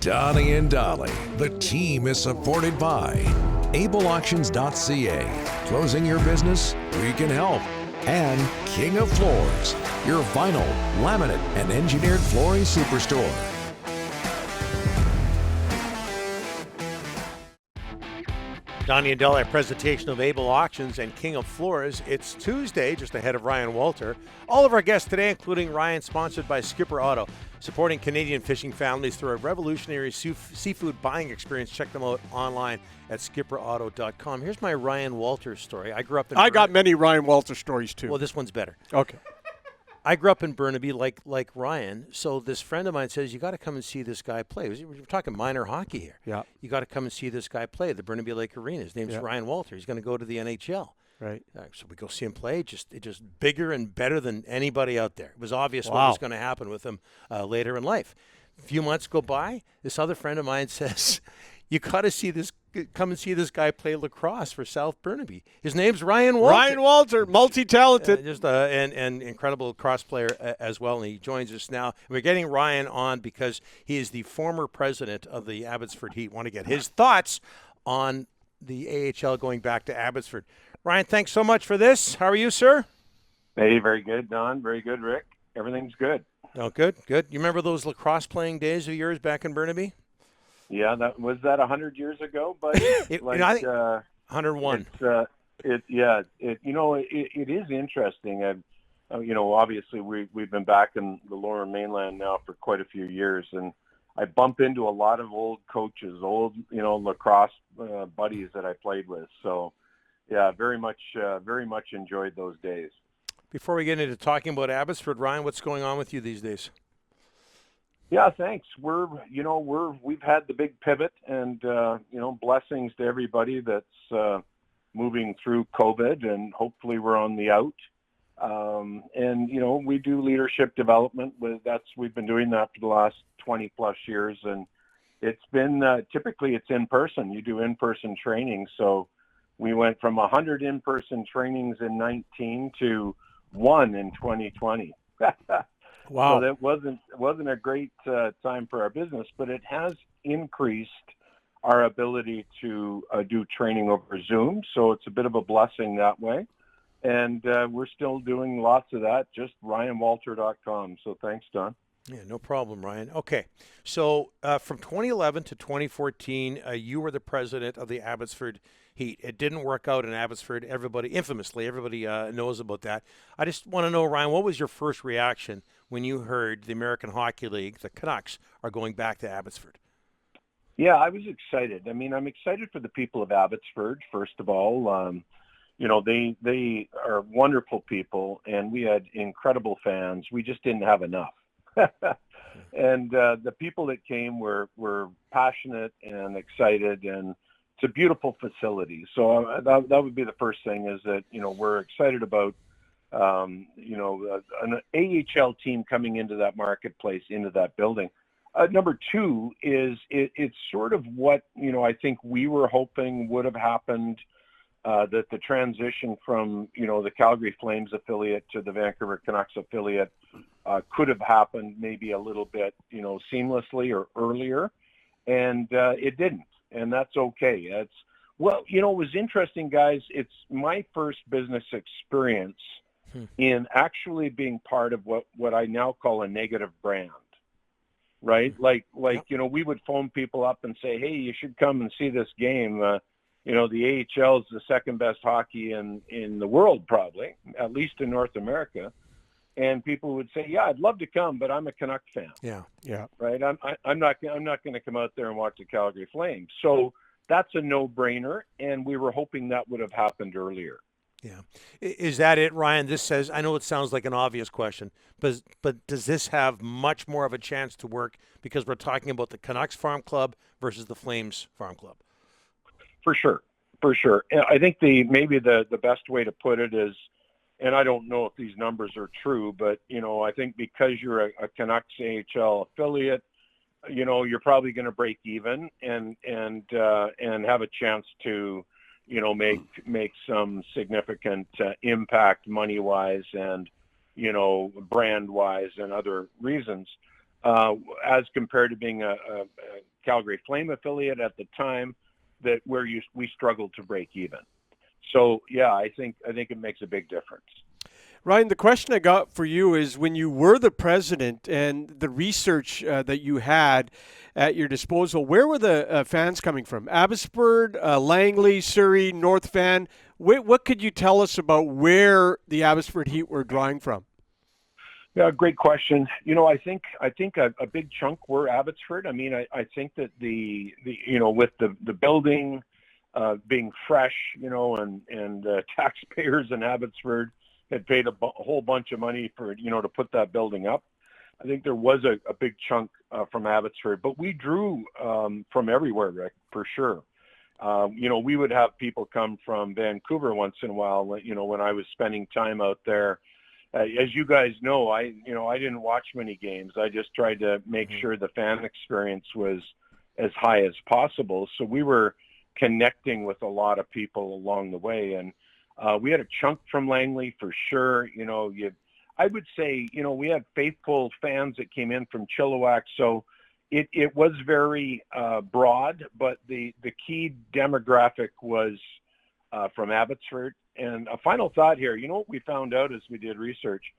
Donnie and Dolly. The team is supported by ableauctions.ca. Closing your business? We can help. And King of Floors, your vinyl, laminate, and engineered flooring superstore. Donnie and Dolly, a presentation of Able Auctions and King of Floors. It's Tuesday, just ahead of Ryan Walter. All of our guests today, including Ryan, sponsored by Skipper Auto, supporting Canadian fishing families through a revolutionary seafood buying experience. Check them out online at skipperauto.com. Here's my Ryan Walter story. I got many Ryan Walter stories, too. Well, this one's better. Okay. I grew up in Burnaby like Ryan, so this friend of mine says, you got to come and see this guy play. We're talking minor hockey here. Yeah. You got to come and see this guy play at the Burnaby Lake Arena. His name's Ryan Walter. He's going to go to the NHL. Right. So we go see him play. Just bigger and better than anybody out there. It was obvious what was going to happen with him later in life. A few months go by. This other friend of mine says, you got to come and see this guy play lacrosse for South Burnaby. His name's Ryan Walter. Ryan Walter, multi-talented. And incredible lacrosse player as well. And he joins us now. We're getting Ryan on because he is the former president of the Abbotsford Heat. Want to get his thoughts on the AHL going back to Abbotsford. Ryan, thanks so much for this. How are you, sir? Hey, very good, Don. Very good, Rick. Everything's good. Oh, good. You remember those lacrosse playing days of yours back in Burnaby? Yeah, was that 100 years ago, buddy? I think 101. It is interesting. Obviously we've been back in the Lower Mainland now for quite a few years, and I bump into a lot of old coaches, lacrosse buddies that I played with. So, yeah, very much enjoyed those days. Before we get into talking about Abbotsford, Ryan, what's going on with you these days? Yeah, thanks. We've had the big pivot, and blessings to everybody that's moving through COVID, and hopefully we're on the out. We do leadership development we've been doing that for the last 20 plus years, and it's been typically it's in person. You do in-person training, so we went from 100 in-person trainings in 19 to 1 in 2020. Wow. So that wasn't a great time for our business, but it has increased our ability to do training over Zoom. So it's a bit of a blessing that way. And we're still doing lots of that, just ryanwalter.com. So thanks, Don. Yeah, no problem, Ryan. Okay, so from 2011 to 2014, you were the president of the Abbotsford Heat. It didn't work out in Abbotsford. Everybody knows about that. I just want to know, Ryan, what was your first reaction when you heard the American Hockey League, the Canucks, are going back to Abbotsford? Yeah, I was excited. I mean, I'm excited for the people of Abbotsford, first of all. They are wonderful people, and we had incredible fans. We just didn't have enough. And the people that came were passionate and excited, and it's a beautiful facility. So that would be the first thing, is that, we're excited about, an AHL team coming into that marketplace, into that building. Number two is it's sort of what, I think we were hoping would have happened, that the transition from, the Calgary Flames affiliate to the Vancouver Canucks affiliate could have happened maybe a little bit, seamlessly or earlier. And it didn't. And that's okay. It was interesting, guys. It's my first business experience in actually being part of what I now call a negative brand, right? Like we would phone people up and say, hey, you should come and see this game. The AHL is the second best hockey in the world, probably, at least in North America. And people would say, yeah, I'd love to come, but I'm a Canuck fan. Yeah. Right? I'm not going to come out there and watch the Calgary Flames. So that's a no-brainer, and we were hoping that would have happened earlier. Yeah. Is that it, Ryan? This says, I know it sounds like an obvious question, but does this have much more of a chance to work because we're talking about the Canucks Farm Club versus the Flames Farm Club? For sure. I think maybe the best way to put it is, and I don't know if these numbers are true, but, I think because you're a Canucks AHL affiliate, you're probably going to break even and have a chance to, make some significant impact money-wise and, brand-wise and other reasons, as compared to being a Calgary Flame affiliate at the time that we struggled to break even. So yeah, I think it makes a big difference. Ryan, the question I got for you is, when you were the president and the research that you had at your disposal, where were the fans coming from? Abbotsford, Langley, Surrey, North Van? What could you tell us about where the Abbotsford Heat were drawing from? Yeah, great question. I think a big chunk were Abbotsford. I mean, I think that the with the building being fresh, and taxpayers in Abbotsford had paid a whole bunch of money for, to put that building up. I think there was a big chunk from Abbotsford, but we drew from everywhere, Rick, for sure. We would have people come from Vancouver once in a while, when I was spending time out there. As you guys know, I didn't watch many games. I just tried to make sure the fan experience was as high as possible. So we were connecting with a lot of people along the way. And we had a chunk from Langley for sure. I would say, we had faithful fans that came in from Chilliwack. So it was very broad, but the key demographic was from Abbotsford. And a final thought here, what we found out as we did research,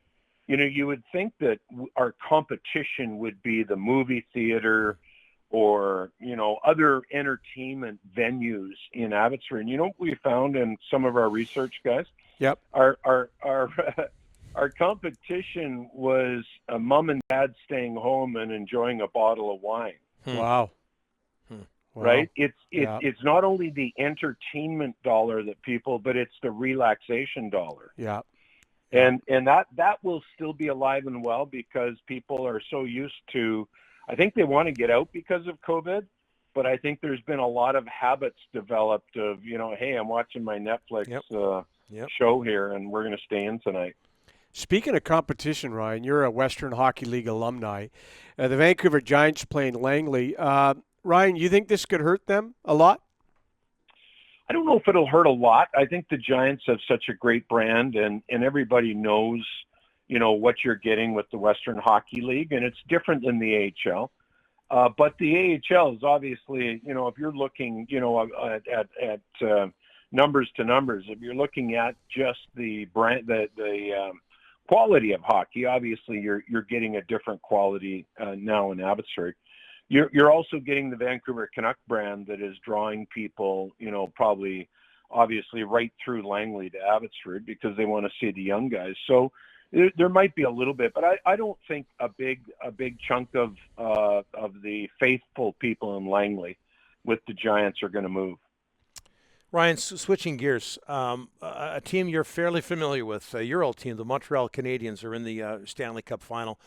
you would think that our competition would be the movie theater or, other entertainment venues in Abbotsford. And what we found in some of our research, guys? Yep. Our competition was a mom and dad staying home and enjoying a bottle of wine. Wow. Wow. Right? It's not only the entertainment dollar that people, but it's the relaxation dollar. Yeah. And that will still be alive and well because people are so used to, I think they want to get out because of COVID, but I think there's been a lot of habits developed of, hey, I'm watching my Netflix show here and we're going to stay in tonight. Speaking of competition, Ryan, you're a Western Hockey League alumni. The Vancouver Giants playing Langley. Ryan, you think this could hurt them a lot? I don't know if it'll hurt a lot. I think the Giants have such a great brand and everybody knows, what you're getting with the Western Hockey League, and it's different than the AHL. But the AHL is obviously, if you're looking, at numbers to numbers, if you're looking at just the brand, the quality of hockey, obviously you're getting a different quality now in Abbotsford. You're also getting the Vancouver Canuck brand that is drawing people, probably obviously right through Langley to Abbotsford because they want to see the young guys. So there might be a little bit, but I don't think a big chunk of the faithful people in Langley with the Giants are going to move. Ryan, switching gears, a team you're fairly familiar with, your old team, the Montreal Canadiens, are in the Stanley Cup final.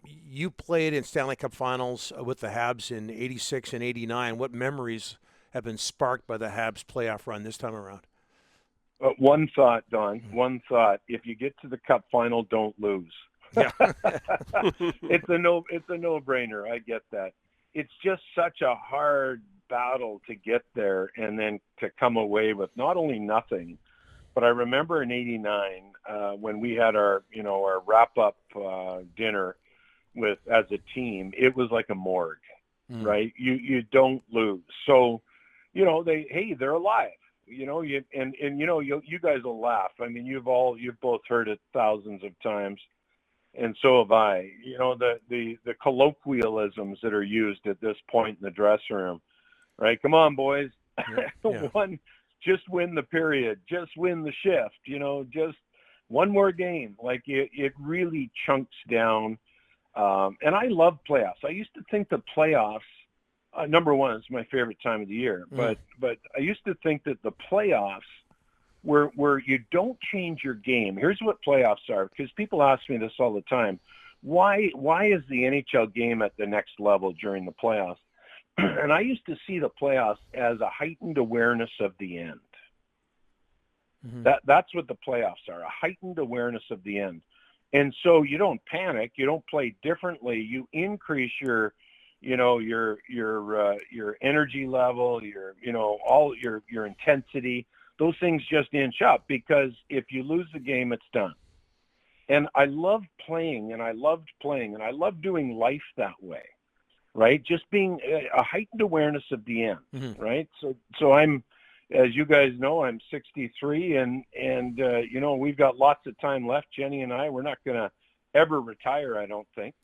You played in Stanley Cup finals with the Habs in 86 and 89. What memories have been sparked by the Habs playoff run this time around? One thought, Don. One thought. If you get to the Cup final, don't lose. Yeah. It's a no-brainer. I get that. It's just such a hard battle to get there and then to come away with not only nothing, but I remember in 89 when we had our wrap-up dinner as a team, it was like a morgue, right? You don't lose. So, they're alive. You guys will laugh. I mean, you've both heard it thousands of times, and so have I. The colloquialisms that are used at this point in the dressing room, right? Come on, boys. Yeah. Just win the period. Just win the shift. Just one more game. Like it really chunks down. And I love playoffs. I used to think the playoffs, number one, is my favorite time of the year. But I used to think that the playoffs where you don't change your game. Here's what playoffs are, because people ask me this all the time. Why is the NHL game at the next level during the playoffs? And I used to see the playoffs as a heightened awareness of the end. Mm-hmm. That's what the playoffs are, a heightened awareness of the end. And so you don't panic, you don't play differently, you increase your energy level, all your intensity. Those things just inch up, because if you lose the game, it's done. And I loved playing, and I loved doing life that way. right? Just being a heightened awareness of the end, right? So I'm, as you guys know, I'm 63, and you know, we've got lots of time left. Jenny and I, we're not going to ever retire, I don't think.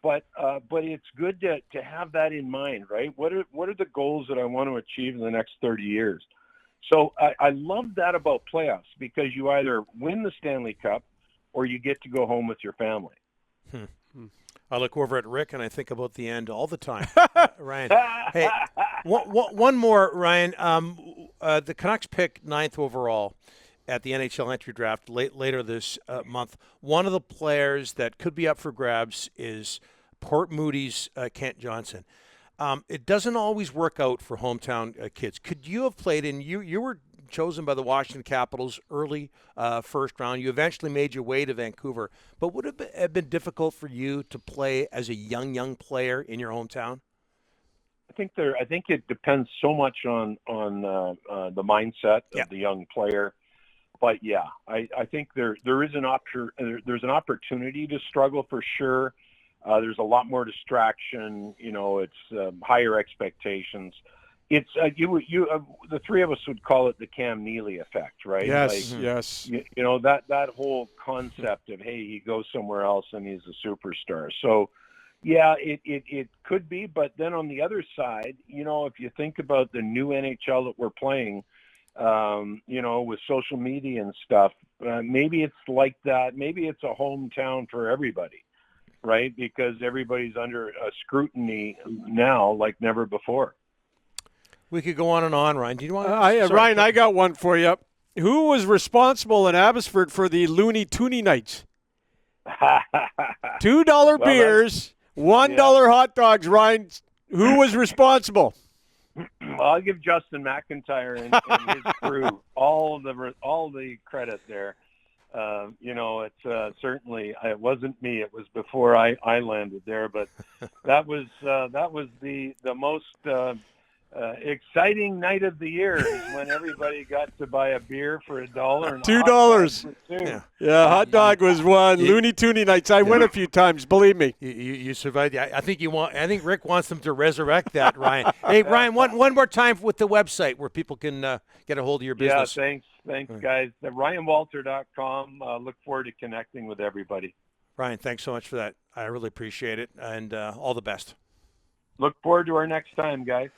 But it's good to have that in mind, right? What are the goals that I want to achieve in the next 30 years? So I love that about playoffs, because you either win the Stanley Cup or you get to go home with your family. I look over at Rick and I think about the end all the time. Ryan, hey, one more, Ryan. The Canucks pick 9th overall at the NHL entry draft later this month. One of the players that could be up for grabs is Port Moody's Kent Johnson. It doesn't always work out for hometown kids. Could you have played in? You were chosen by the Washington Capitals early first round. You eventually made your way to Vancouver. But would it have been difficult for you to play as a young player in your hometown? I think it depends so much on the mindset of the young player. But yeah, I think there is there's an opportunity to struggle for sure. There's a lot more distraction. You know, it's higher expectations. It's the three of us would call it the Cam Neely effect, right? Yes, like, yes. You know, that whole concept of, hey, he goes somewhere else and he's a superstar. So, yeah, it could be. But then on the other side, you know, if you think about the new NHL that we're playing, you know, with social media and stuff, maybe it's like that. Maybe it's a hometown for everybody, right? Because everybody's under scrutiny now like never before. We could go on and on, Ryan. Do you want Ryan, I got one for you. Who was responsible in Abbotsford for the Looney Tooney nights? $2 beers, $1 hot dogs, Ryan. Who was responsible? Well, I'll give Justin McIntyre and his crew all the credit there. You know, it's certainly it wasn't me. It was before I landed there, but that was the most exciting night of the year, is when everybody got to buy a beer for $1 and $2. Yeah, hot dog was one. Looney Tooney nights. I went a few times. Believe me. You survived. I think Rick wants them to resurrect that, Ryan. Hey, Ryan, one more time with the website where people can get a hold of your business. Yeah, thanks, guys. RyanWalter.com. Look forward to connecting with everybody. Ryan, thanks so much for that. I really appreciate it, and all the best. Look forward to our next time, guys.